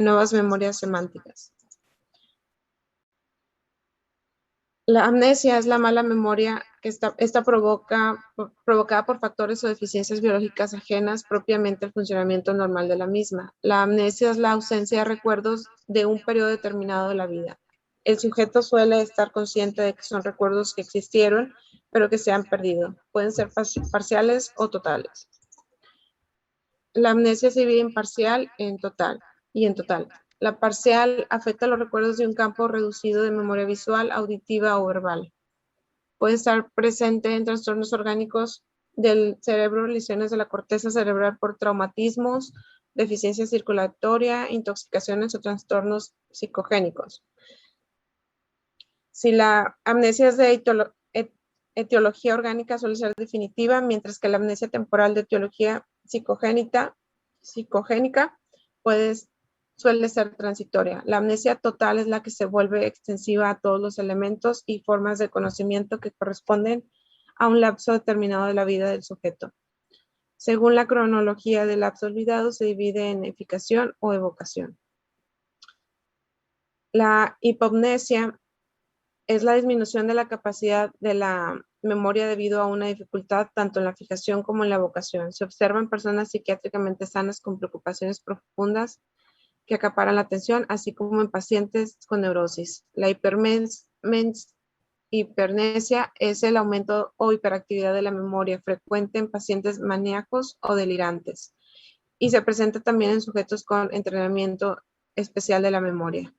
nuevas memorias semánticas. La amnesia es la mala memoria que está provocada por factores o deficiencias biológicas ajenas propiamente al funcionamiento normal de la misma. La amnesia es la ausencia de recuerdos de un periodo determinado de la vida. El sujeto suele estar consciente de que son recuerdos que existieron, pero que se han perdido. Pueden ser parciales o totales. La amnesia se divide en parcial y en total. La parcial afecta los recuerdos de un campo reducido de memoria visual, auditiva o verbal. Puede estar presente en trastornos orgánicos del cerebro, lesiones de la corteza cerebral por traumatismos, deficiencia circulatoria, intoxicaciones o trastornos psicogénicos. Si la amnesia es de etiología orgánica, suele ser definitiva, mientras que la amnesia temporal de etiología psicogénica suele ser transitoria. La amnesia total es la que se vuelve extensiva a todos los elementos y formas de conocimiento que corresponden a un lapso determinado de la vida del sujeto. Según la cronología del lapso olvidado, se divide en eficación o evocación. La hipomnesia es la disminución de la capacidad de la memoria debido a una dificultad tanto en la fijación como en la evocación. Se observa en personas psiquiátricamente sanas con preocupaciones profundas que acaparan la atención, así como en pacientes con neurosis. La hipernesia es el aumento o hiperactividad de la memoria frecuente en pacientes maníacos o delirantes y se presenta también en sujetos con entrenamiento especial de la memoria.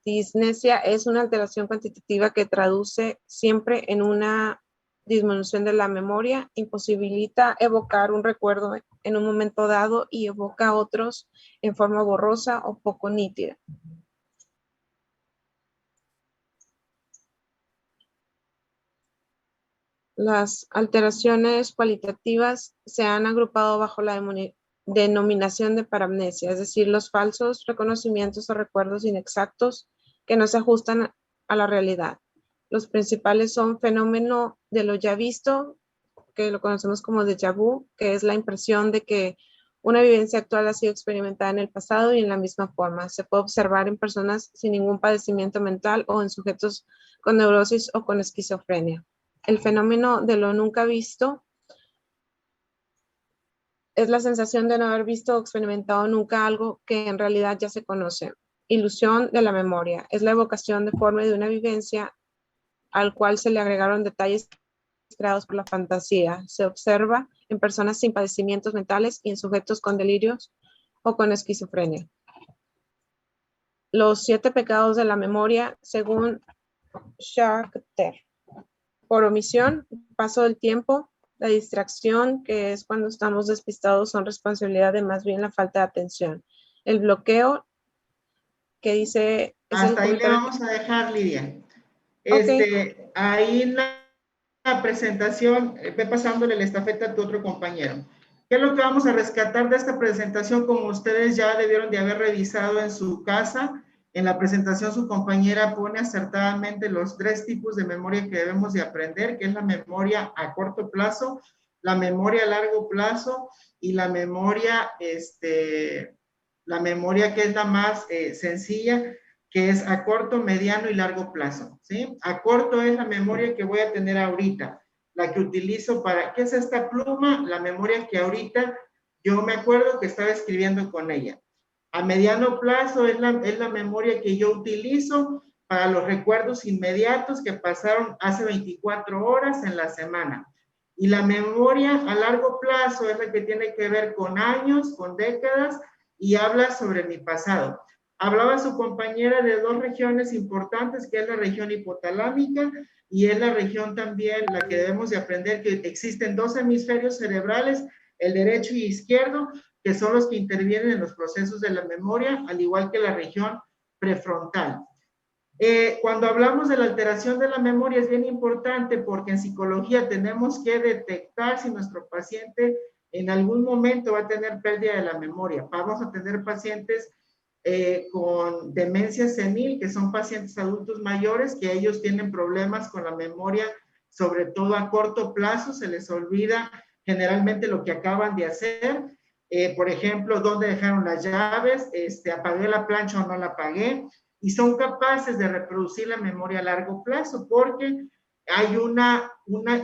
Disnesia es una alteración cuantitativa que traduce siempre en una disminución de la memoria, imposibilita evocar un recuerdo en un momento dado y evoca otros en forma borrosa o poco nítida. Las alteraciones cualitativas se han agrupado bajo la denominación de paramnesia, es decir, los falsos reconocimientos o recuerdos inexactos que no se ajustan a la realidad. Los principales son fenómeno de lo ya visto, que lo conocemos como déjà vu, que es la impresión de que una vivencia actual ha sido experimentada en el pasado y en la misma forma. Se puede observar en personas sin ningún padecimiento mental o en sujetos con neurosis o con esquizofrenia. El fenómeno de lo nunca visto es la sensación de no haber visto o experimentado nunca algo que en realidad ya se conoce. Ilusión de la memoria es la evocación deforme de una vivencia al cual se le agregaron detalles creados por la fantasía. Se observa en personas sin padecimientos mentales y en sujetos con delirios o con esquizofrenia. Los 7 pecados de la memoria, según Charter. Por omisión, paso del tiempo, la distracción, que es cuando estamos despistados, son responsabilidad de más bien la falta de atención. El bloqueo, que dice... Hasta ahí le vamos a dejar, Lidia. Ahí en la presentación, ve pasándole la estafeta a tu otro compañero. ¿Qué es lo que vamos a rescatar de esta presentación? Como ustedes ya debieron de haber revisado en su casa, en la presentación su compañera pone acertadamente los 3 tipos de memoria que debemos de aprender, que es la memoria a corto plazo, la memoria a largo plazo y la memoria que es la más sencilla, que es a corto, mediano y largo plazo, ¿sí? A corto es la memoria que voy a tener ahorita, la que utilizo para, ¿qué es esta pluma? La memoria que ahorita yo me acuerdo que estaba escribiendo con ella. A mediano plazo es la memoria que yo utilizo para los recuerdos inmediatos que pasaron hace 24 horas en la semana. Y la memoria a largo plazo es la que tiene que ver con años, con décadas, y habla sobre mi pasado. Hablaba su compañera de 2 regiones importantes, que es la región hipotalámica y es la región también la que debemos de aprender que existen 2 hemisferios cerebrales, el derecho y izquierdo, que son los que intervienen en los procesos de la memoria, al igual que la región prefrontal. Cuando hablamos de la alteración de la memoria es bien importante porque en psicología tenemos que detectar si nuestro paciente en algún momento va a tener pérdida de la memoria. Vamos a tener pacientes con demencia senil, que son pacientes adultos mayores, que ellos tienen problemas con la memoria, sobre todo a corto plazo, se les olvida generalmente lo que acaban de hacer, por ejemplo, dónde dejaron las llaves, apagué la plancha o no la apagué, y son capaces de reproducir la memoria a largo plazo porque hay una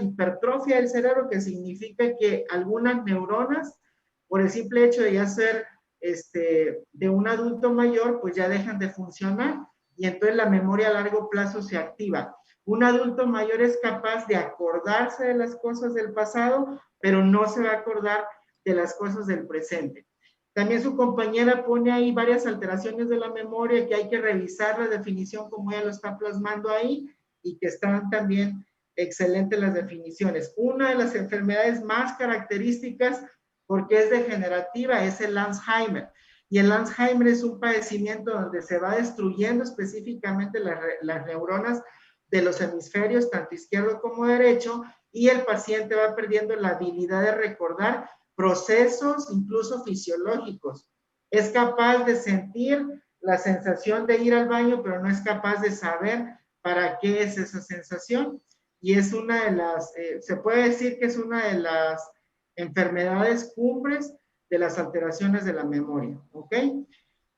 hipertrofia del cerebro que significa que algunas neuronas, por el simple hecho de ya ser de un adulto mayor, pues ya dejan de funcionar y entonces la memoria a largo plazo se activa. Un adulto mayor es capaz de acordarse de las cosas del pasado, pero no se va a acordar de las cosas del presente. También su compañera pone ahí varias alteraciones de la memoria que hay que revisar la definición como ella lo está plasmando ahí y que están también excelentes las definiciones. Una de las enfermedades más características porque es degenerativa es el Alzheimer. Y el Alzheimer es un padecimiento donde se va destruyendo específicamente las neuronas de los hemisferios, tanto izquierdo como derecho, y el paciente va perdiendo la habilidad de recordar procesos incluso fisiológicos. Es capaz de sentir la sensación de ir al baño, pero no es capaz de saber para qué es esa sensación. Y es una de las, se puede decir que es una de las enfermedades cumbres de las alteraciones de la memoria, ¿ok?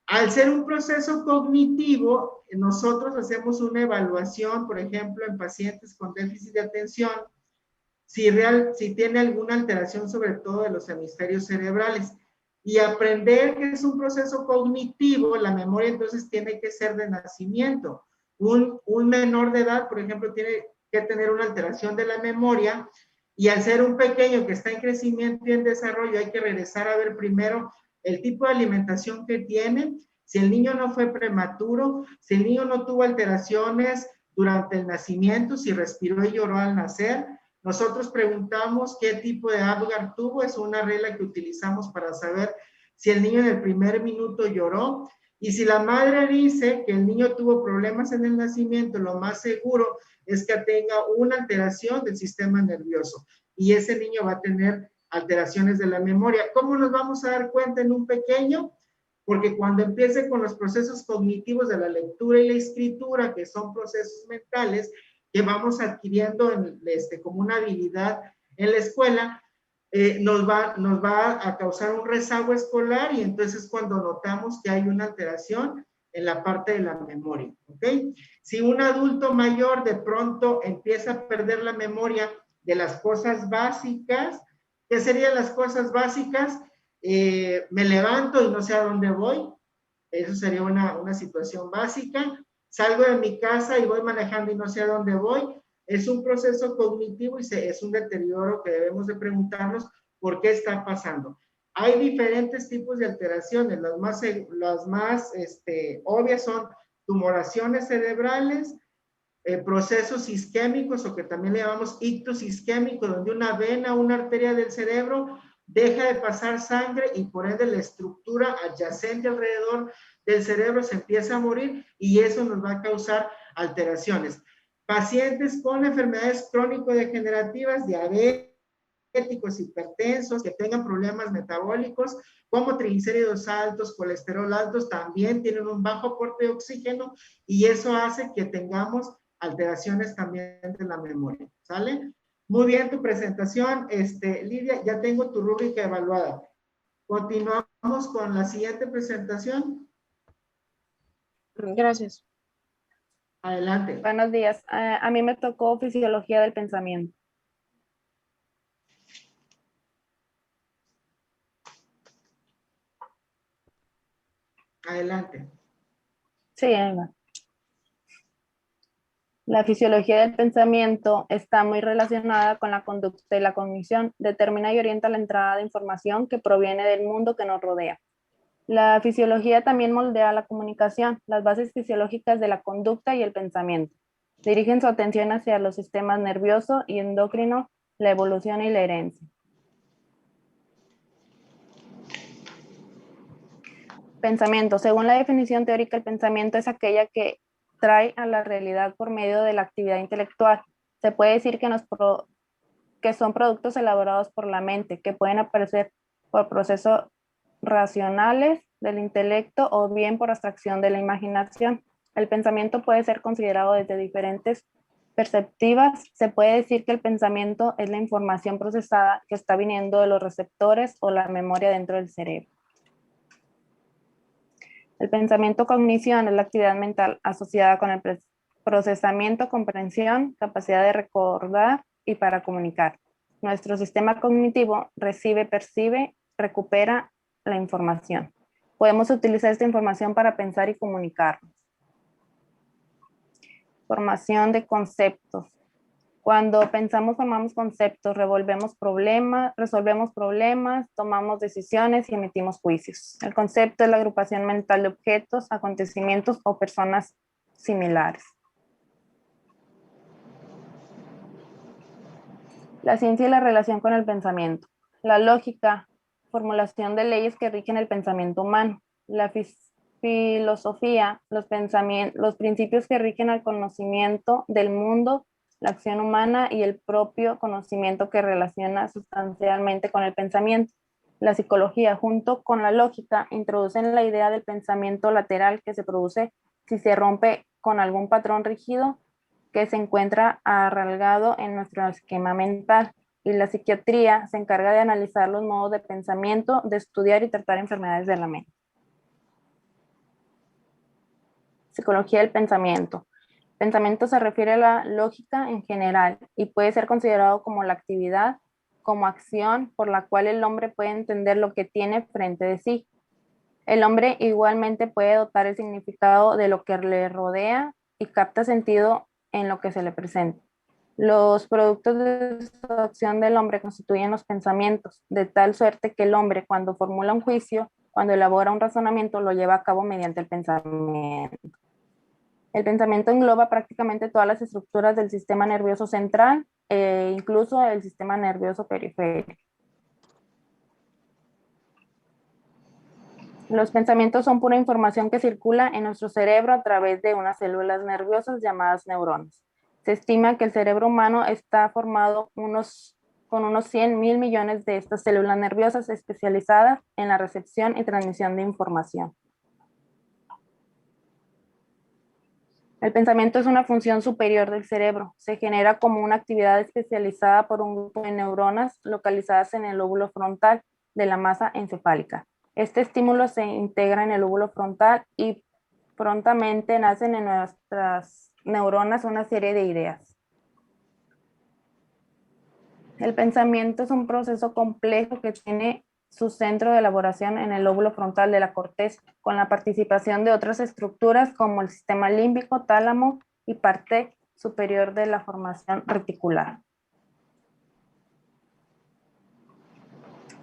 Al ser un proceso cognitivo, nosotros hacemos una evaluación, por ejemplo, en pacientes con déficit de atención, si tiene alguna alteración sobre todo de los hemisferios cerebrales. Y aprender que es un proceso cognitivo, la memoria entonces tiene que ser de nacimiento. Un menor de edad, por ejemplo, tiene que tener una alteración de la memoria y al ser un pequeño que está en crecimiento y en desarrollo, hay que regresar a ver primero el tipo de alimentación que tiene, si el niño no fue prematuro, si el niño no tuvo alteraciones durante el nacimiento, si respiró y lloró al nacer. Nosotros preguntamos qué tipo de Apgar tuvo, es una regla que utilizamos para saber si el niño en el primer minuto lloró. Y si la madre dice que el niño tuvo problemas en el nacimiento, lo más seguro es que tenga una alteración del sistema nervioso y ese niño va a tener alteraciones de la memoria. ¿Cómo nos vamos a dar cuenta en un pequeño? Porque cuando empiece con los procesos cognitivos de la lectura y la escritura, que son procesos mentales que vamos adquiriendo como una habilidad en la escuela, nos va a causar un rezago escolar y entonces cuando notamos que hay una alteración en la parte de la memoria, ¿ok? Si un adulto mayor de pronto empieza a perder la memoria de las cosas básicas, ¿qué serían las cosas básicas? Me levanto y no sé a dónde voy, eso sería una situación básica. Salgo de mi casa y voy manejando y no sé a dónde voy, es un proceso cognitivo y es un deterioro que debemos de preguntarnos por qué está pasando. Hay diferentes tipos de alteraciones, las más obvias son tumoraciones cerebrales, procesos isquémicos o que también le llamamos ictus isquémico, donde una vena, una arteria del cerebro deja de pasar sangre y por ende la estructura adyacente alrededor del cerebro se empieza a morir y eso nos va a causar alteraciones. Pacientes con enfermedades crónico-degenerativas, diabéticos, hipertensos, que tengan problemas metabólicos, como triglicéridos altos, colesterol altos, también tienen un bajo aporte de oxígeno y eso hace que tengamos alteraciones también de la memoria, ¿sale? Muy bien tu presentación, Lidia, ya tengo tu rúbrica evaluada. Continuamos con la siguiente presentación. Gracias. Adelante. Buenos días. A mí me tocó fisiología del pensamiento. Adelante. Sí, ahí va. La fisiología del pensamiento está muy relacionada con la conducta y la cognición. Determina y orienta la entrada de información que proviene del mundo que nos rodea. La fisiología también moldea la comunicación, las bases fisiológicas de la conducta y el pensamiento. Dirigen su atención hacia los sistemas nervioso y endocrino, la evolución y la herencia. Pensamiento. Según la definición teórica, el pensamiento es aquella que trae a la realidad por medio de la actividad intelectual. Se puede decir que son productos elaborados por la mente, que pueden aparecer por procesos racionales del intelecto o bien por abstracción de la imaginación. El pensamiento puede ser considerado desde diferentes perceptivas, se puede decir que el pensamiento es la información procesada que está viniendo de los receptores o la memoria dentro del cerebro. El pensamiento cognición es la actividad mental asociada con el procesamiento, comprensión, capacidad de recordar y para comunicar. Nuestro sistema cognitivo recibe, percibe, recupera la información. Podemos utilizar esta información para pensar y comunicarnos. Formación de conceptos. Cuando pensamos, formamos conceptos, resolvemos problemas, tomamos decisiones y emitimos juicios. El concepto es la agrupación mental de objetos, acontecimientos o personas similares. La ciencia y la relación con el pensamiento. La lógica, formulación de leyes que rigen el pensamiento humano. La filosofía, los principios que rigen al conocimiento del mundo, la acción humana y el propio conocimiento que relaciona sustancialmente con el pensamiento. La psicología, junto con la lógica, introducen la idea del pensamiento lateral que se produce si se rompe con algún patrón rígido que se encuentra arraigado en nuestro esquema mental. Y la psiquiatría se encarga de analizar los modos de pensamiento, de estudiar y tratar enfermedades de la mente. Psicología del pensamiento. Pensamiento se refiere a la lógica en general y puede ser considerado como la actividad, como acción por la cual el hombre puede entender lo que tiene frente de sí. El hombre igualmente puede dotar el significado de lo que le rodea y capta sentido en lo que se le presenta. Los productos de esta acción del hombre constituyen los pensamientos, de tal suerte que el hombre, cuando formula un juicio, cuando elabora un razonamiento, lo lleva a cabo mediante el pensamiento. El pensamiento engloba prácticamente todas las estructuras del sistema nervioso central e incluso el sistema nervioso periférico. Los pensamientos son pura información que circula en nuestro cerebro a través de unas células nerviosas llamadas neuronas. Se estima que el cerebro humano está formado con unos 100.000 millones de estas células nerviosas especializadas en la recepción y transmisión de información. El pensamiento es una función superior del cerebro. Se genera como una actividad especializada por un grupo de neuronas localizadas en el lóbulo frontal de la masa encefálica. Este estímulo se integra en el lóbulo frontal y prontamente nacen en nuestras neuronas una serie de ideas. El pensamiento es un proceso complejo que tiene su centro de elaboración en el lóbulo frontal de la corteza, con la participación de otras estructuras como el sistema límbico, tálamo y parte superior de la formación reticular.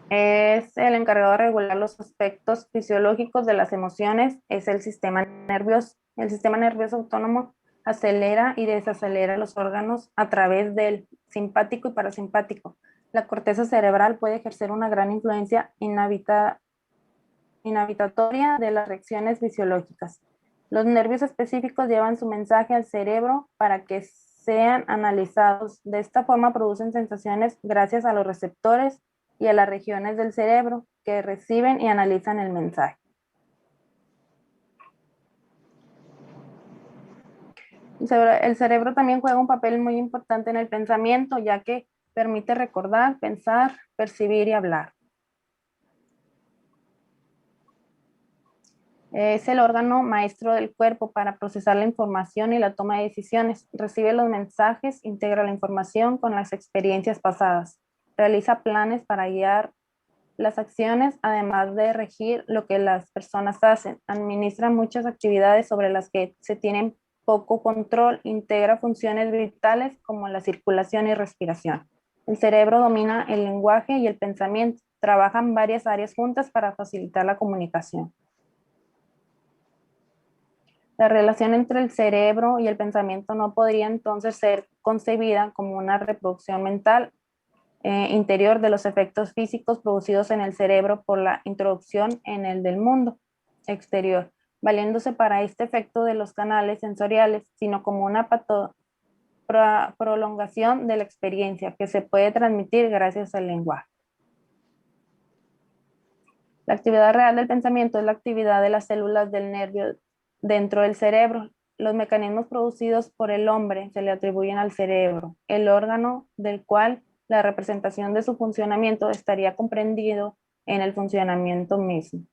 Es el encargado de regular los aspectos fisiológicos de las emociones, es el sistema nervioso. El sistema nervioso autónomo acelera y desacelera los órganos a través del simpático y parasimpático. La corteza cerebral puede ejercer una gran influencia inhibitoria de las reacciones fisiológicas. Los nervios específicos llevan su mensaje al cerebro para que sean analizados. De esta forma producen sensaciones gracias a los receptores y a las regiones del cerebro que reciben y analizan el mensaje. El cerebro también juega un papel muy importante en el pensamiento, ya que permite recordar, pensar, percibir y hablar. Es el órgano maestro del cuerpo para procesar la información y la toma de decisiones. Recibe los mensajes, integra la información con las experiencias pasadas. Realiza planes para guiar las acciones, además de regir lo que las personas hacen. Administra muchas actividades sobre las que se tienen poco control. Integra funciones vitales como la circulación y respiración. El cerebro domina el lenguaje y el pensamiento. Trabajan varias áreas juntas para facilitar la comunicación. La relación entre el cerebro y el pensamiento no podría entonces ser concebida como una reproducción mental interior de los efectos físicos producidos en el cerebro por la introducción en el del mundo exterior, valiéndose para este efecto de los canales sensoriales, sino como una prolongación de la experiencia que se puede transmitir gracias al lenguaje. La actividad real del pensamiento es la actividad de las células del nervio dentro del cerebro. los mecanismos producidos por el hombre se le atribuyen al cerebro, el órgano del cual la representación de su funcionamiento estaría comprendido en el funcionamiento mismo.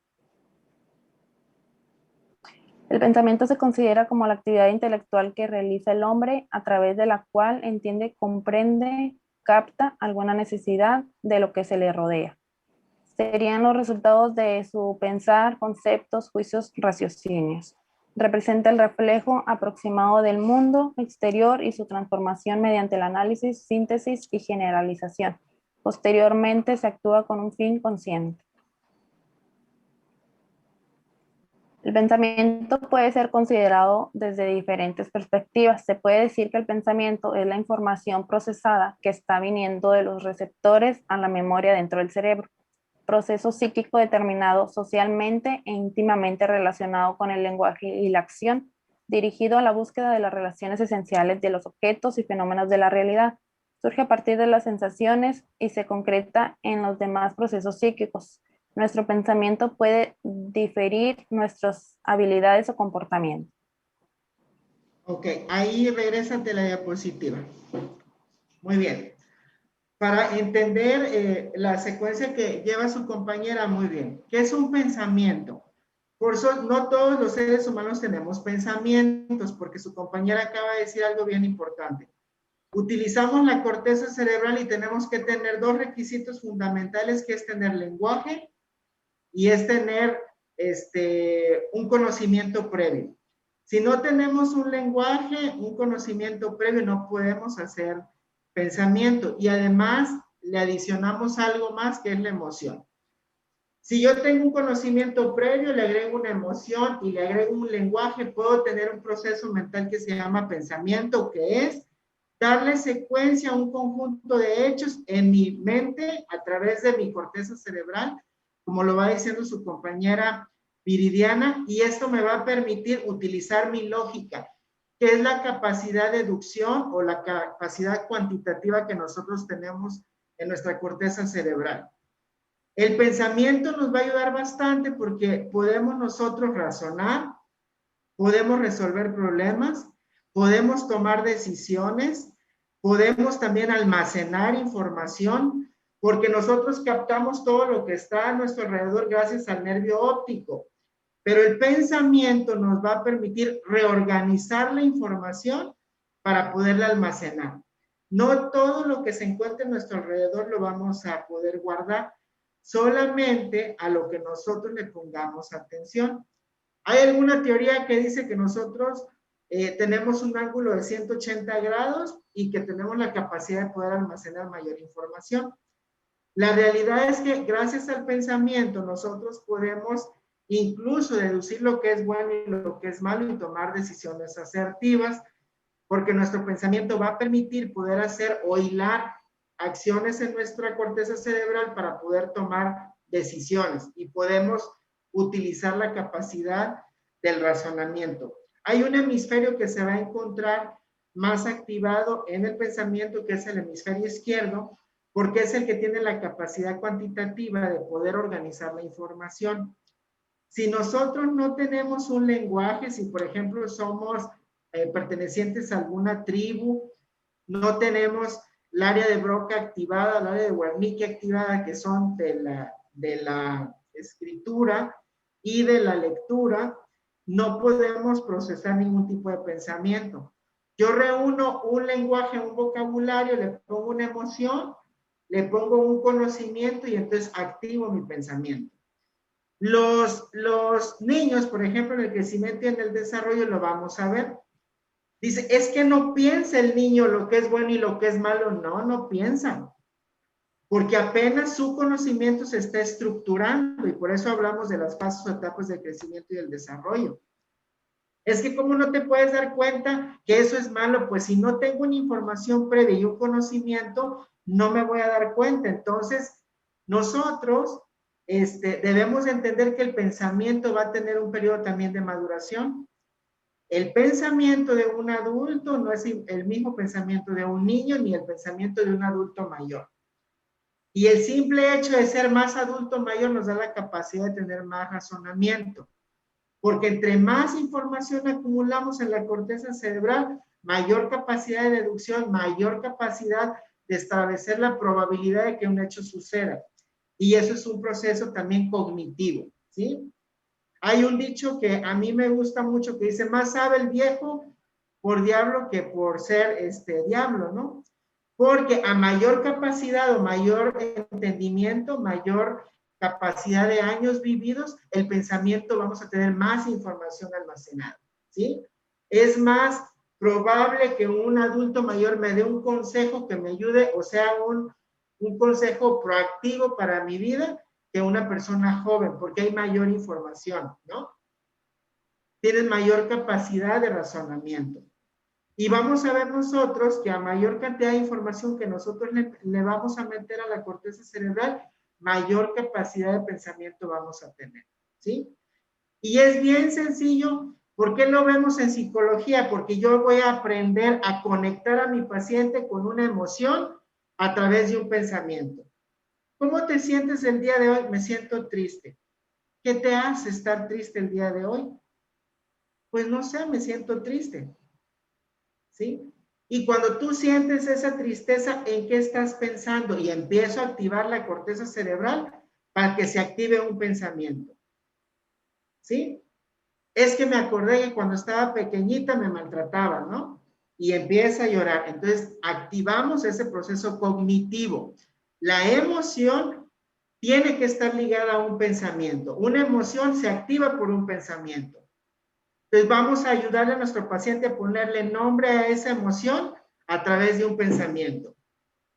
El pensamiento se considera como la actividad intelectual que realiza el hombre a través de la cual entiende, comprende, capta alguna necesidad de lo que se le rodea. Serían los resultados de su pensar, conceptos, juicios, raciocinios. Representa el reflejo aproximado del mundo exterior y su transformación mediante el análisis, síntesis y generalización. Posteriormente se actúa con un fin consciente. El pensamiento puede ser considerado desde diferentes perspectivas. Se puede decir que el pensamiento es la información procesada que está viniendo de los receptores a la memoria dentro del cerebro. Proceso psíquico determinado socialmente e íntimamente relacionado con el lenguaje y la acción, dirigido a la búsqueda de las relaciones esenciales de los objetos y fenómenos de la realidad. Surge a partir de las sensaciones y se concreta en los demás procesos psíquicos. Nuestro pensamiento puede diferir nuestras habilidades o comportamiento. Ok, ahí regresan de la diapositiva. Muy bien. Para entender la secuencia que lleva su compañera, muy bien. ¿Qué es un pensamiento? Por eso no todos los seres humanos tenemos pensamientos, porque su compañera acaba de decir algo bien importante. Utilizamos la corteza cerebral y tenemos que tener dos requisitos fundamentales, que es tener lenguaje y es tener un conocimiento previo. Si no tenemos un lenguaje, un conocimiento previo, no podemos hacer pensamiento. Y además le adicionamos algo más, que es la emoción. Si yo tengo un conocimiento previo, le agrego una emoción y le agrego un lenguaje, puedo tener un proceso mental que se llama pensamiento, que es darle secuencia a un conjunto de hechos en mi mente a través de mi corteza cerebral, como lo va diciendo su compañera Viridiana, y esto me va a permitir utilizar mi lógica, que es la capacidad de deducción o la capacidad cuantitativa que nosotros tenemos en nuestra corteza cerebral. El pensamiento nos va a ayudar bastante porque podemos nosotros razonar, podemos resolver problemas, podemos tomar decisiones, podemos también almacenar información, porque nosotros captamos todo lo que está a nuestro alrededor gracias al nervio óptico. Pero el pensamiento nos va a permitir reorganizar la información para poderla almacenar. No todo lo que se encuentre a nuestro alrededor lo vamos a poder guardar, solamente a lo que nosotros le pongamos atención. Hay alguna teoría que dice que nosotros tenemos un ángulo de 180 grados y que tenemos la capacidad de poder almacenar mayor información. La realidad es que gracias al pensamiento nosotros podemos incluso deducir lo que es bueno y lo que es malo y tomar decisiones asertivas, porque nuestro pensamiento va a permitir poder hacer o hilar acciones en nuestra corteza cerebral para poder tomar decisiones y podemos utilizar la capacidad del razonamiento. Hay un hemisferio que se va a encontrar más activado en el pensamiento, que es el hemisferio izquierdo, porque es el que tiene la capacidad cuantitativa de poder organizar la información. Si nosotros no tenemos un lenguaje, si por ejemplo somos pertenecientes a alguna tribu, no tenemos el área de Broca activada, el área de Wernicke activada, que son de la escritura y de la lectura, no podemos procesar ningún tipo de pensamiento. Yo reúno un lenguaje, un vocabulario, le pongo una emoción, le pongo un conocimiento y entonces activo mi pensamiento. Los niños, por ejemplo, en el crecimiento y en el desarrollo lo vamos a ver. Dice, es que no piensa el niño lo que es bueno y lo que es malo. No, no piensan. Porque apenas su conocimiento se está estructurando y por eso hablamos de las fases o etapas del crecimiento y del desarrollo. Es que ¿cómo no te puedes dar cuenta que eso es malo? Pues si no tengo una información previa y un conocimiento, no me voy a dar cuenta. Entonces, nosotros debemos entender que el pensamiento va a tener un periodo también de maduración. El pensamiento de un adulto no es el mismo pensamiento de un niño ni el pensamiento de un adulto mayor. Y el simple hecho de ser más adulto mayor nos da la capacidad de tener más razonamiento. Porque entre más información acumulamos en la corteza cerebral, mayor capacidad de deducción, mayor capacidad de establecer la probabilidad de que un hecho suceda. Y eso es un proceso también cognitivo, ¿sí? Hay un dicho que a mí me gusta mucho que dice, más sabe el viejo por diablo que por ser diablo, ¿no? Porque a mayor capacidad o mayor entendimiento, mayor capacidad de años vividos, el pensamiento vamos a tener más información almacenada, ¿sí? Es más probable que un adulto mayor me dé un consejo que me ayude, o sea, un consejo proactivo para mi vida, que una persona joven, porque hay mayor información, ¿no? Tienen mayor capacidad de razonamiento. Y vamos a ver nosotros que a mayor cantidad de información que nosotros le vamos a meter a la corteza cerebral, mayor capacidad de pensamiento vamos a tener, ¿sí? Y es bien sencillo. ¿Por qué lo vemos en psicología? Porque yo voy a aprender a conectar a mi paciente con una emoción a través de un pensamiento. ¿Cómo te sientes el día de hoy? Me siento triste. ¿Qué te hace estar triste el día de hoy? Pues no sé, me siento triste, ¿sí? Y cuando tú sientes esa tristeza, ¿en qué estás pensando? Y empiezo a activar la corteza cerebral para que se active un pensamiento, ¿sí? Es que me acordé que cuando estaba pequeñita me maltrataba, ¿no? Y empieza a llorar. Entonces, activamos ese proceso cognitivo. La emoción tiene que estar ligada a un pensamiento. Una emoción se activa por un pensamiento. Entonces, vamos a ayudarle a nuestro paciente a ponerle nombre a esa emoción a través de un pensamiento,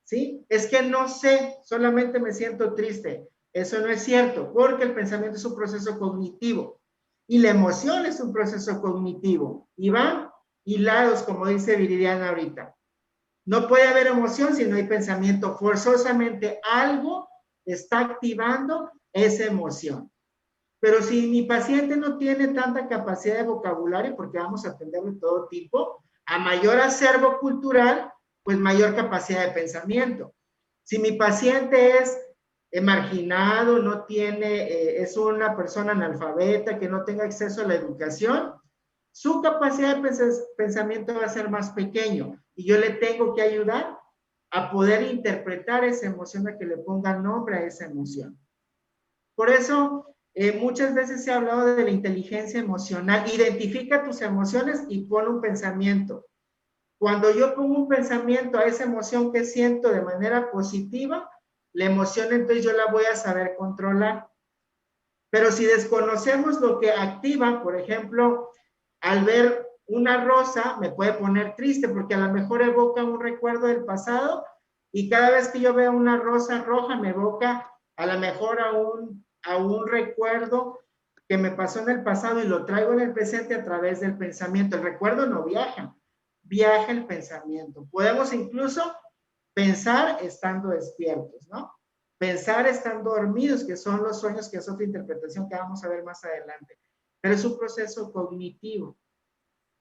¿sí? Es que no sé, solamente me siento triste. Eso no es cierto, porque el pensamiento es un proceso cognitivo y la emoción es un proceso cognitivo. Y van hilados, como dice Viridiana ahorita. No puede haber emoción si no hay pensamiento. Forzosamente algo está activando esa emoción. Pero si mi paciente no tiene tanta capacidad de vocabulario, porque vamos a atender de todo tipo, a mayor acervo cultural, pues mayor capacidad de pensamiento. Si mi paciente es marginado, no tiene, es una persona analfabeta, que no tenga acceso a la educación, su capacidad de pensamiento va a ser más pequeño y yo le tengo que ayudar a poder interpretar esa emoción, a que le ponga nombre a esa emoción. Por eso, muchas veces se ha hablado de la inteligencia emocional. Identifica tus emociones y pon un pensamiento. Cuando yo pongo un pensamiento a esa emoción que siento de manera positiva, la emoción entonces yo la voy a saber controlar. Pero si desconocemos lo que activa, por ejemplo, al ver una rosa me puede poner triste porque a lo mejor evoca un recuerdo del pasado y cada vez que yo veo una rosa roja me evoca a lo mejor a un recuerdo que me pasó en el pasado y lo traigo en el presente a través del pensamiento. El recuerdo no viaja, viaja el pensamiento. Podemos incluso pensar estando despiertos, ¿no? Pensar estando dormidos, que son los sueños, que es otra interpretación que vamos a ver más adelante. Pero es un proceso cognitivo.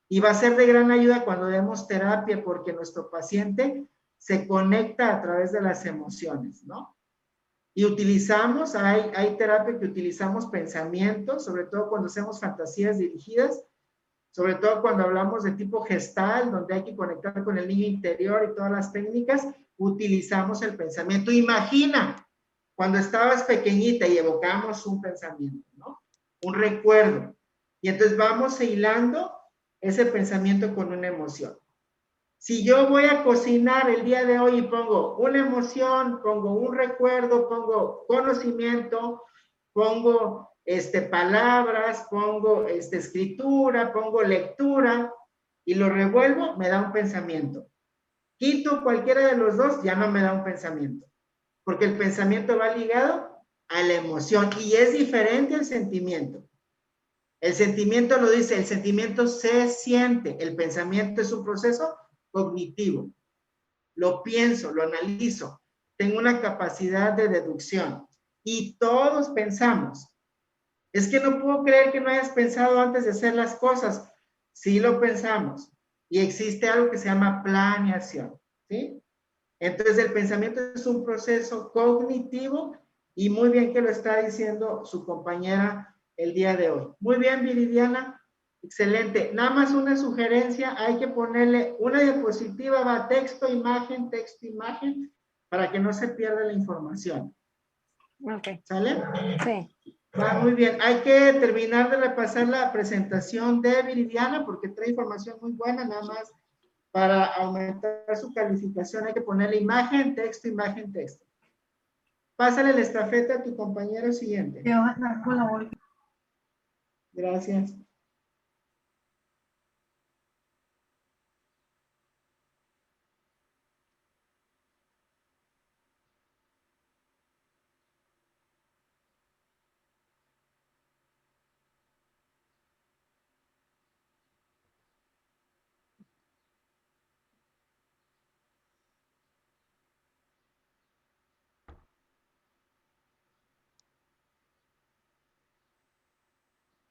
Y va a ser de gran ayuda cuando demos terapia, porque nuestro paciente se conecta a través de las emociones, ¿no? Y utilizamos, hay terapia que utilizamos pensamientos, sobre todo cuando hacemos fantasías dirigidas, sobre todo cuando hablamos de tipo gestal, donde hay que conectar con el niño interior y todas las técnicas, utilizamos el pensamiento. Imagina cuando estabas pequeñita y evocamos un pensamiento, ¿no? Un recuerdo. Y entonces vamos hilando ese pensamiento con una emoción. Si yo voy a cocinar el día de hoy y pongo una emoción, pongo un recuerdo, pongo conocimiento, pongo palabras, pongo escritura, pongo lectura y lo revuelvo, me da un pensamiento. Quito cualquiera de los dos, ya no me da un pensamiento, porque el pensamiento va ligado a la emoción y es diferente al sentimiento. El sentimiento lo dice, el sentimiento se siente, el pensamiento es un proceso cognitivo. Lo pienso, lo analizo, tengo una capacidad de deducción y todos pensamos. Es que no puedo creer que no hayas pensado antes de hacer las cosas. Sí lo pensamos y existe algo que se llama planeación, ¿sí? Entonces el pensamiento es un proceso cognitivo y muy bien que lo está diciendo su compañera el día de hoy. Muy bien, Viridiana. Excelente. Nada más una sugerencia, hay que ponerle una diapositiva, va texto, imagen, para que no se pierda la información. Ok. ¿Sale? Sí. Va muy bien. Hay que terminar de repasar la presentación de Viridiana porque trae información muy buena, nada más para aumentar su calificación hay que ponerle imagen, texto. Pásale la estafeta a tu compañero siguiente. Gracias.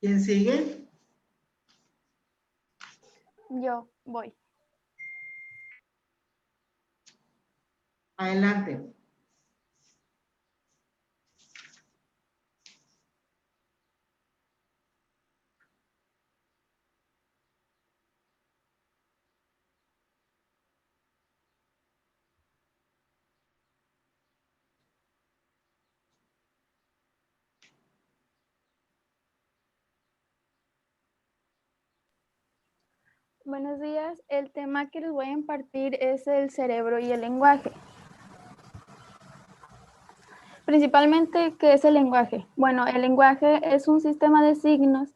¿Quién sigue? Yo voy. Adelante. Buenos días. El tema que les voy a impartir es el cerebro y el lenguaje. Principalmente, ¿qué es el lenguaje? Bueno, el lenguaje es un sistema de signos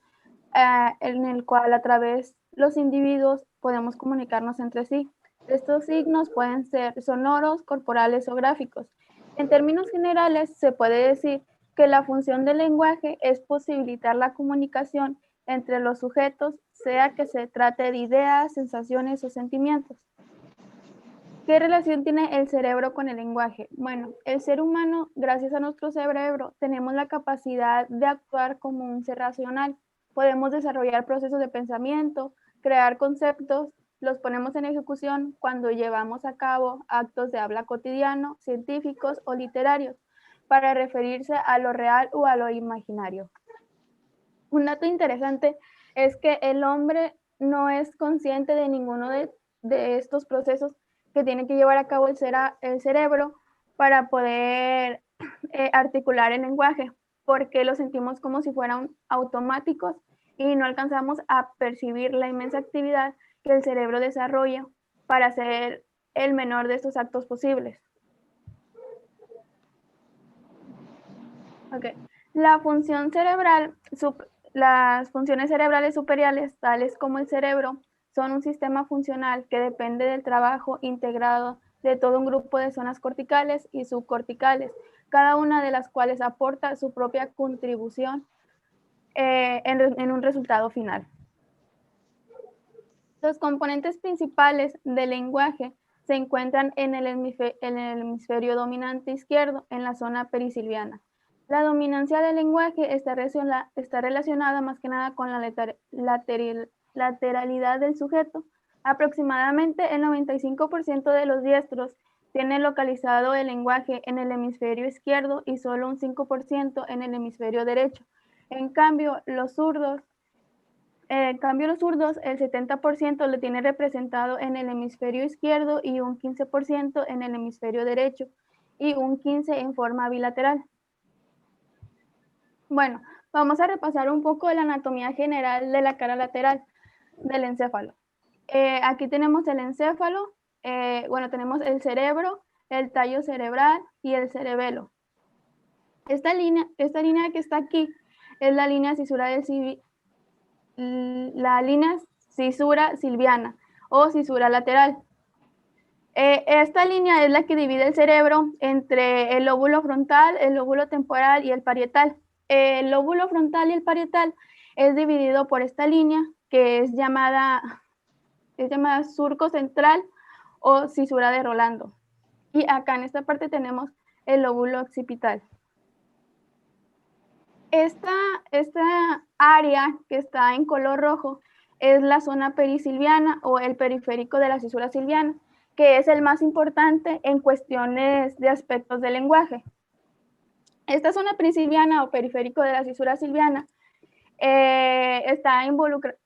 en el cual a través de los individuos podemos comunicarnos entre sí. Estos signos pueden ser sonoros, corporales o gráficos. En términos generales, se puede decir que la función del lenguaje es posibilitar la comunicación entre los sujetos, sea que se trate de ideas, sensaciones o sentimientos. ¿Qué relación tiene el cerebro con el lenguaje? Bueno, el ser humano, gracias a nuestro cerebro, tenemos la capacidad de actuar como un ser racional. Podemos desarrollar procesos de pensamiento, crear conceptos, los ponemos en ejecución cuando llevamos a cabo actos de habla cotidiano, científicos o literarios, para referirse a lo real o a lo imaginario. Un dato interesante es que el hombre no es consciente de ninguno de estos procesos que tiene que llevar a cabo el cerebro para poder articular el lenguaje, porque lo sentimos como si fueran automáticos y no alcanzamos a percibir la inmensa actividad que el cerebro desarrolla para hacer el menor de estos actos posibles. Okay. La función cerebral, las funciones cerebrales superiores, tales como el cerebro, son un sistema funcional que depende del trabajo integrado de todo un grupo de zonas corticales y subcorticales, cada una de las cuales aporta su propia contribución en un resultado final. Los componentes principales del lenguaje se encuentran en el hemisferio dominante izquierdo, en la zona perisilviana. La dominancia del lenguaje está relacionada más que nada con la lateralidad del sujeto. Aproximadamente el 95% de los diestros tiene localizado el lenguaje en el hemisferio izquierdo y solo un 5% en el hemisferio derecho. En cambio, los zurdos, el 70% lo tiene representado en el hemisferio izquierdo y un 15% en el hemisferio derecho y un 15% en forma bilateral. Bueno, vamos a repasar un poco la anatomía general de la cara lateral del encéfalo. Aquí tenemos el encéfalo, tenemos el cerebro, el tallo cerebral y el cerebelo. Esta línea que está aquí es la línea cisura silviana o cisura lateral. Esta línea es la que divide el cerebro entre el lóbulo frontal, el lóbulo temporal y el parietal. El lóbulo frontal y el parietal es dividido por esta línea que es llamada surco central o cisura de Rolando. Y acá en esta parte tenemos el lóbulo occipital. Esta área que está en color rojo es la zona perisilviana o el periférico de la cisura silviana, que es el más importante en cuestiones de aspectos del lenguaje. Esta zona perisilviana o periférico de la cisura silviana está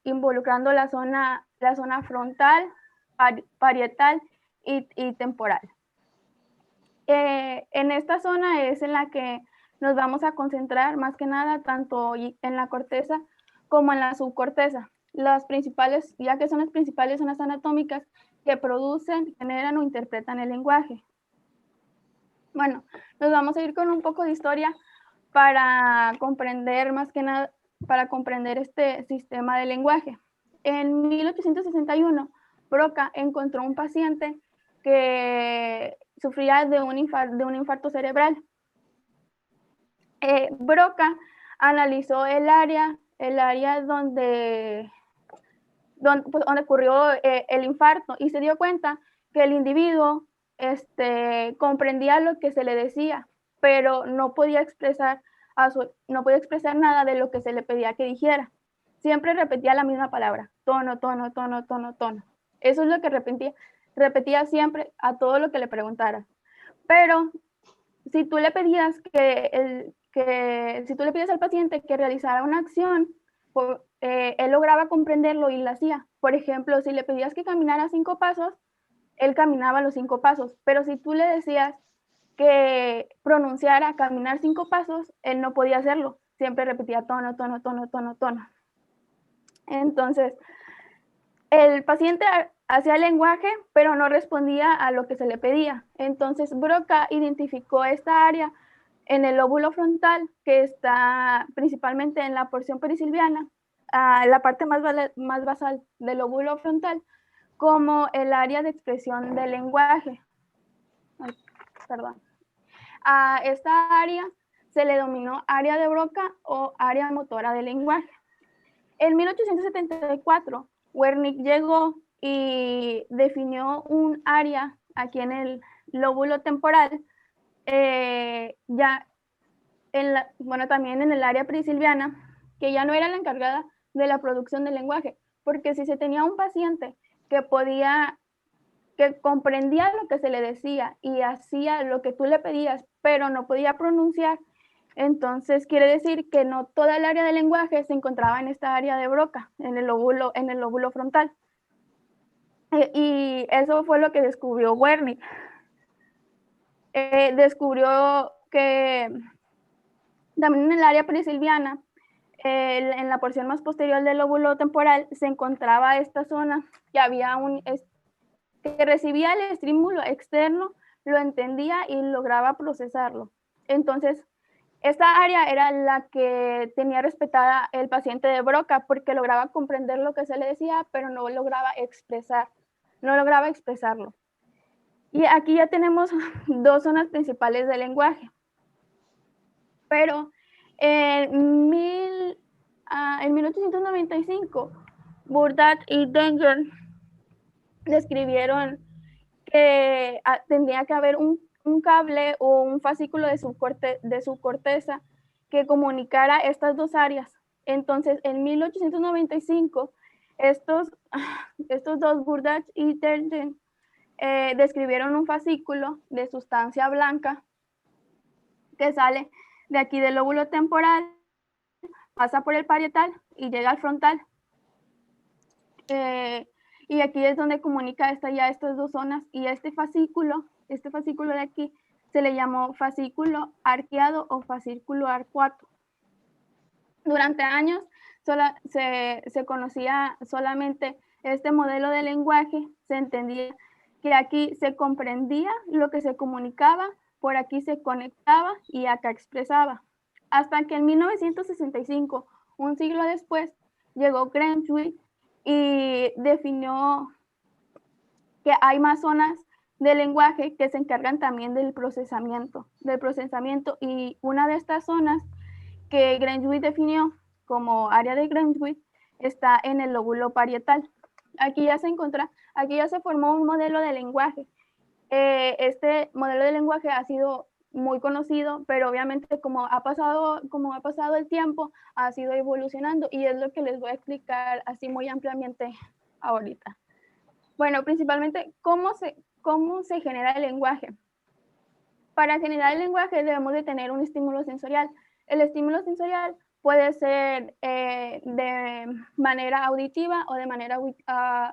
involucrando la zona frontal, parietal y temporal. En esta zona es en la que nos vamos a concentrar más que nada, tanto en la corteza como en la subcorteza. Las principales, ya que son las principales zonas anatómicas que producen, generan o interpretan el lenguaje. Bueno, nos vamos a ir con un poco de historia para comprender más que nada, para comprender este sistema de lenguaje. En 1861, Broca encontró un paciente que sufría de un infarto cerebral. Broca analizó el área donde ocurrió el infarto y se dio cuenta que el individuo comprendía lo que se le decía, pero no podía expresar nada de lo que se le pedía que dijera. Siempre repetía la misma palabra, tono, tono, tono, tono, tono. Eso es lo que repetía siempre a todo lo que le preguntara. Pero si tú le pedías si tú le pides al paciente que realizara una acción, él lograba comprenderlo y lo hacía. Por ejemplo, si le pedías que caminara 5 pasos, él caminaba los 5 pasos, pero si tú le decías que pronunciara caminar 5 pasos, él no podía hacerlo. Siempre repetía tono, tono, tono, tono, tono. Entonces, el paciente hacía el lenguaje, pero no respondía a lo que se le pedía. Entonces, Broca identificó esta área en el lóbulo frontal, que está principalmente en la porción perisilviana, la parte más basal del lóbulo frontal, como el área de expresión del lenguaje. Ay, perdón. A esta área se le denominó área de Broca o área motora del lenguaje. En 1874, Wernicke llegó y definió un área aquí en el lóbulo temporal, también en el área perisilviana, que ya no era la encargada de la producción del lenguaje, porque si se tenía un paciente que comprendía lo que se le decía y hacía lo que tú le pedías, pero no podía pronunciar, entonces quiere decir que no toda el área del lenguaje se encontraba en esta área de Broca, en el lóbulo frontal. Y eso fue lo que descubrió Wernicke. Descubrió que también en el área perisilviana, en la porción más posterior del lóbulo temporal, se encontraba esta zona que que recibía el estímulo externo, lo entendía y lograba procesarlo. Entonces, esta área era la que tenía respetada el paciente de Broca, porque lograba comprender lo que se le decía, pero no lograba expresarlo. Y aquí ya tenemos 2 zonas principales del lenguaje. Pero en 1895, Burdach y Denger describieron que tendría que haber un cable o un fascículo de su corteza que comunicara estas 2 áreas. Entonces, en 1895, estos 2, Burdach y Denger, describieron un fascículo de sustancia blanca que sale de aquí del lóbulo temporal, pasa por el parietal y llega al frontal. Y aquí es donde comunica estas 2 zonas, y este fascículo de aquí se le llamó fascículo arqueado o fascículo arcuato. Durante años se conocía solamente este modelo de lenguaje, se entendía que aquí se comprendía lo que se comunicaba, por aquí se conectaba y acá expresaba. Hasta que en 1965, un siglo después, llegó Greenwich y definió que hay más zonas del lenguaje que se encargan también del procesamiento, y una de estas zonas que Greenwich definió como área de Greenwich está en el lóbulo parietal. Aquí ya se formó un modelo de lenguaje. Este modelo de lenguaje ha sido muy conocido, pero obviamente como ha pasado el tiempo, ha sido evolucionando, y es lo que les voy a explicar así muy ampliamente ahorita. Bueno, principalmente, ¿cómo se genera el lenguaje? Para generar el lenguaje debemos de tener un estímulo sensorial. El estímulo sensorial puede ser de manera auditiva o de manera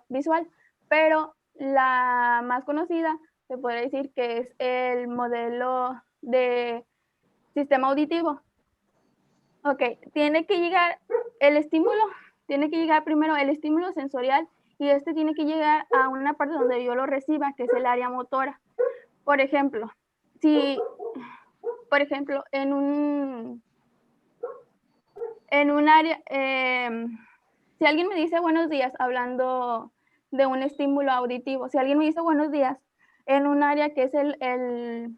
visual, pero la más conocida se puede decir que es el modelo de sistema auditivo. Ok, tiene que llegar primero el estímulo sensorial y este tiene que llegar a una parte donde yo lo reciba, que es el área motora. Por ejemplo, en un área, si alguien me dice buenos días, hablando de un estímulo auditivo, si alguien me dice buenos días en un área que es el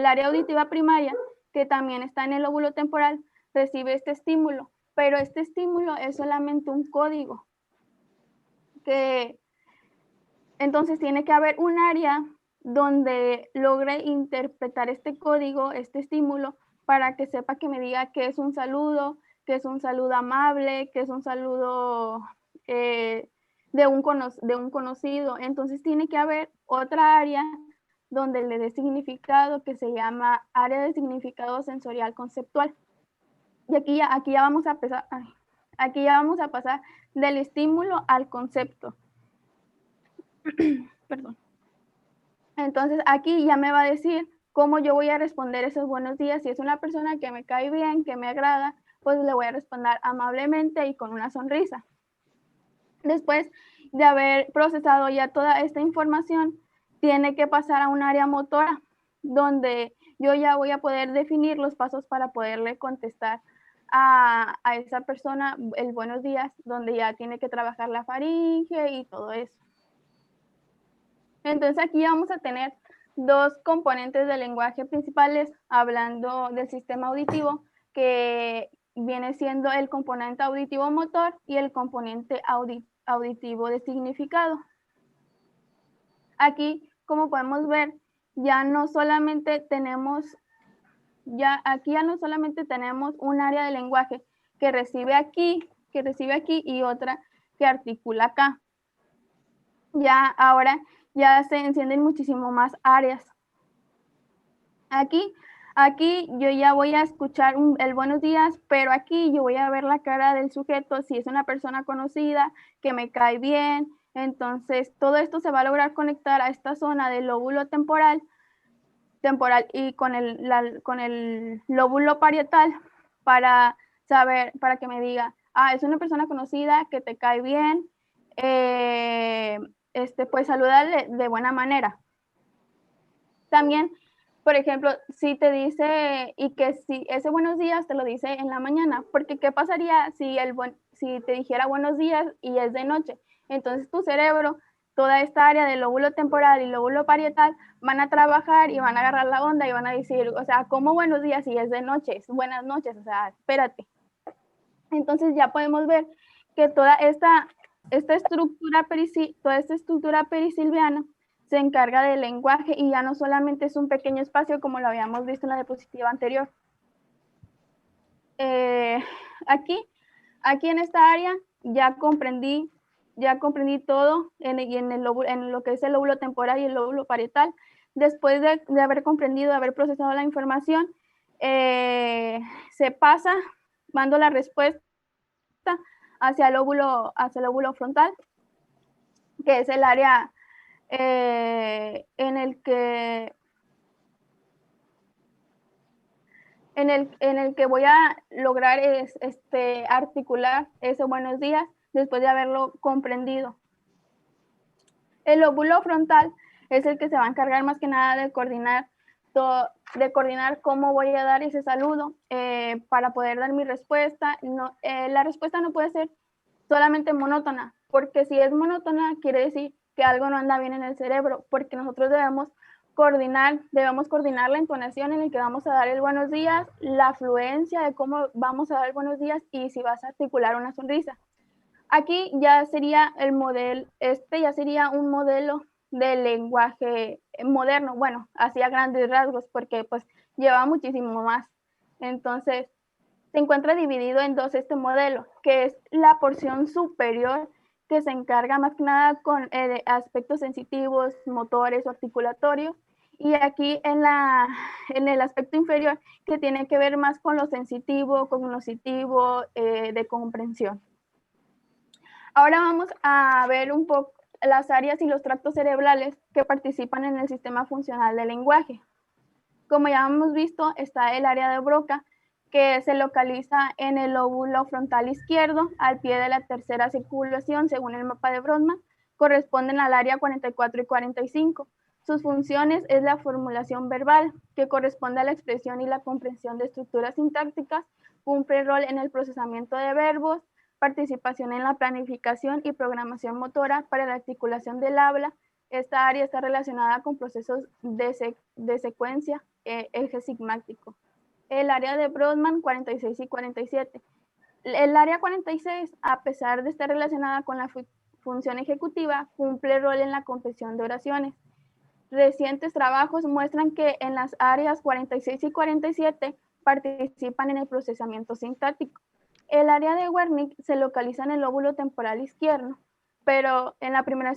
área auditiva primaria, que también está en el lóbulo temporal, recibe este estímulo, pero este estímulo es solamente un código, que entonces tiene que haber un área donde logre interpretar este código, este estímulo, para que sepa que me diga que es un saludo amable, que es un saludo de un conocido. Entonces tiene que haber otra área donde le dé significado, que se llama área de significado sensorial conceptual. Y aquí ya vamos a pasar del estímulo al concepto. Perdón. Entonces aquí ya me va a decir cómo yo voy a responder esos buenos días. Si es una persona que me cae bien, que me agrada, pues le voy a responder amablemente y con una sonrisa. Después de haber procesado ya toda esta información, tiene que pasar a un área motora, donde yo ya voy a poder definir los pasos para poderle contestar a esa persona el buenos días, donde ya tiene que trabajar la faringe y todo eso. Entonces aquí vamos a tener dos componentes del lenguaje principales, hablando del sistema auditivo, que viene siendo el componente auditivo motor y el componente auditivo de significado. Aquí, como podemos ver, ya no solamente tenemos un área de lenguaje que recibe aquí y otra que articula acá. Ahora ya se encienden muchísimo más áreas. Aquí yo ya voy a escuchar el buenos días, pero aquí yo voy a ver la cara del sujeto, si es una persona conocida, que me cae bien. Entonces, todo esto se va a lograr conectar a esta zona del lóbulo temporal y con el lóbulo parietal para que me diga, es una persona conocida, que te cae bien, pues saludarle de buena manera. También, por ejemplo, si te dice, y que si ese buenos días te lo dice en la mañana, porque ¿qué pasaría si te dijera buenos días y es de noche? Entonces tu cerebro, toda esta área del lóbulo temporal y lóbulo parietal van a trabajar y van a agarrar la onda y van a decir, o sea, ¿cómo buenos días si es de noche? Es buenas noches, o sea, espérate. Entonces ya podemos ver que toda esta estructura perisilviana se encarga del lenguaje y ya no solamente es un pequeño espacio como lo habíamos visto en la diapositiva anterior. Aquí en esta área ya comprendí todo en lo que es el lóbulo temporal y el lóbulo parietal. Después de haber comprendido, de haber procesado la información, se pasa, mando la respuesta hacia el lóbulo frontal, que es el área en el que voy a lograr articular ese buenos días después de haberlo comprendido. El lóbulo frontal es el que se va a encargar más que nada de coordinar cómo voy a dar ese saludo para poder dar mi respuesta. La respuesta no puede ser solamente monótona, porque si es monótona quiere decir que algo no anda bien en el cerebro, porque nosotros debemos coordinar la entonación en la que vamos a dar el buenos días, la fluencia de cómo vamos a dar el buenos días y si vas a articular una sonrisa. Aquí ya sería ya sería un modelo de lenguaje moderno, bueno, así a grandes rasgos, porque pues lleva muchísimo más. Entonces, se encuentra dividido en dos este modelo, que es la porción superior, que se encarga más que nada con aspectos sensitivos, motores o articulatorios, Y aquí en el aspecto inferior, que tiene que ver más con lo sensitivo, cognoscitivo, de comprensión. Ahora vamos a ver un poco las áreas y los tractos cerebrales que participan en el sistema funcional del lenguaje. Como ya hemos visto, está el área de Broca, que se localiza en el lóbulo frontal izquierdo, al pie de la tercera circulación, según el mapa de Brodmann, corresponden al área 44 y 45. Sus funciones es la formulación verbal, que corresponde a la expresión y la comprensión de estructuras sintácticas, cumple rol en el procesamiento de verbos, participación en la planificación y programación motora para la articulación del habla. Esta área está relacionada con procesos de secuencia, eje sigmático. El área de Brodmann 46 y 47. El área 46, a pesar de estar relacionada con la función ejecutiva, cumple rol en la confección de oraciones. Recientes trabajos muestran que en las áreas 46 y 47 participan en el procesamiento sintáctico. El área de Wernicke se localiza en el lóbulo temporal izquierdo, pero en la primera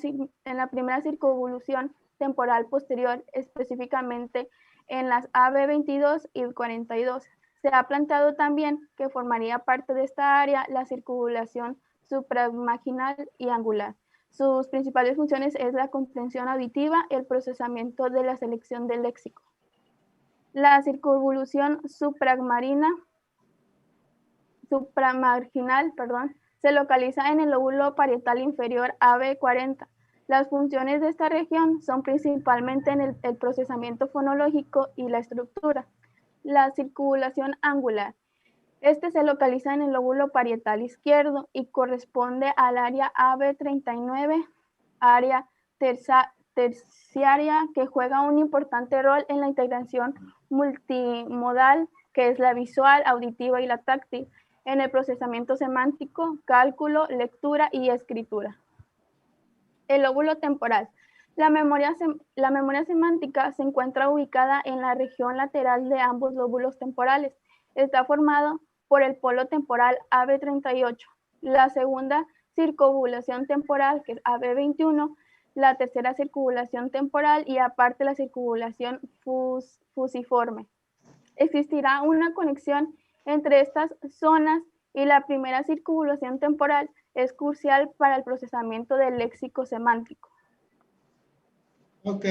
circunvolución temporal posterior, específicamente en las AB22 y 42. Se ha planteado también que formaría parte de esta área la circunvalación supramaginal y angular. Sus principales funciones es la comprensión auditiva y el procesamiento de la selección del léxico. La circunvolución supramarginal, se localiza en el lóbulo parietal inferior AB40. Las funciones de esta región son principalmente en el procesamiento fonológico y la estructura. La circunvalación angular. Este se localiza en el lóbulo parietal izquierdo y corresponde al área AB39, área terciaria, que juega un importante rol en la integración multimodal, que es la visual, auditiva y la táctil, en el procesamiento semántico, cálculo, lectura y escritura. El lóbulo temporal. La memoria semántica se encuentra ubicada en la región lateral de ambos lóbulos temporales. Está formado por el polo temporal AB38, la segunda circunvalación temporal, que es AB21, la tercera circunvalación temporal y aparte la circunvalación fusiforme. Existirá una conexión entre estas zonas y la primera circunvalación temporal es crucial para el procesamiento del léxico semántico. Ok,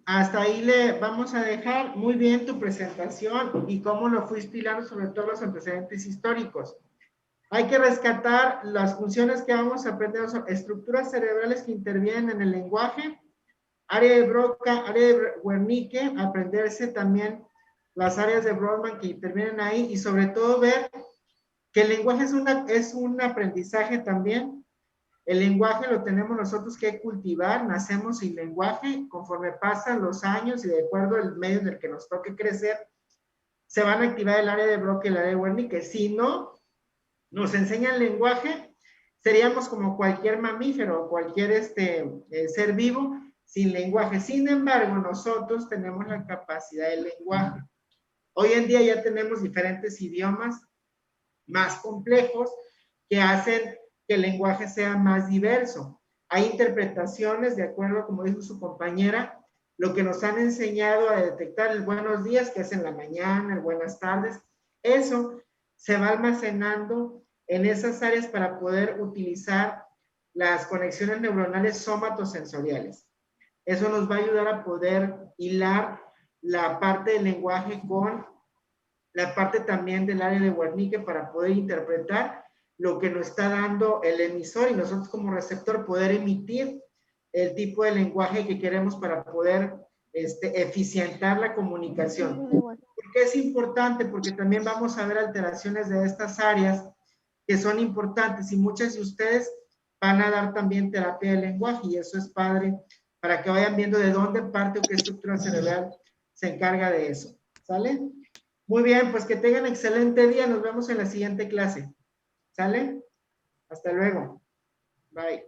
hasta ahí le vamos a dejar. Muy bien tu presentación y cómo lo fuiste hilando, sobre todo los antecedentes históricos. Hay que rescatar las funciones que vamos a aprender, son estructuras cerebrales que intervienen en el lenguaje, área de Broca, área de Wernicke, aprenderse también las áreas de Brodmann que intervienen ahí y sobre todo ver que el lenguaje es un aprendizaje también. El lenguaje lo tenemos nosotros que cultivar, nacemos sin lenguaje, conforme pasan los años y de acuerdo al medio en el que nos toque crecer, se van a activar el área de Broca y el área de Wernicke. Si no nos enseñan lenguaje, seríamos como cualquier mamífero o cualquier ser vivo sin lenguaje. Sin embargo, nosotros tenemos la capacidad del lenguaje. Hoy en día ya tenemos diferentes idiomas más complejos que hacen que el lenguaje sea más diverso. Hay interpretaciones, de acuerdo, como dijo su compañera, lo que nos han enseñado a detectar el buenos días, que es en la mañana, el buenas tardes, eso se va almacenando en esas áreas para poder utilizar las conexiones neuronales somatosensoriales. Eso nos va a ayudar a poder hilar la parte del lenguaje con la parte también del área de Wernicke para poder interpretar lo que nos está dando el emisor y nosotros como receptor poder emitir el tipo de lenguaje que queremos para poder eficientar la comunicación. ¿Por qué es importante? Porque también vamos a ver alteraciones de estas áreas que son importantes y muchas de ustedes van a dar también terapia de lenguaje y eso es padre para que vayan viendo de dónde parte o qué estructura cerebral se encarga de eso. ¿Sale? Muy bien, pues que tengan excelente día. Nos vemos en la siguiente clase. ¿Sale? Hasta luego. Bye.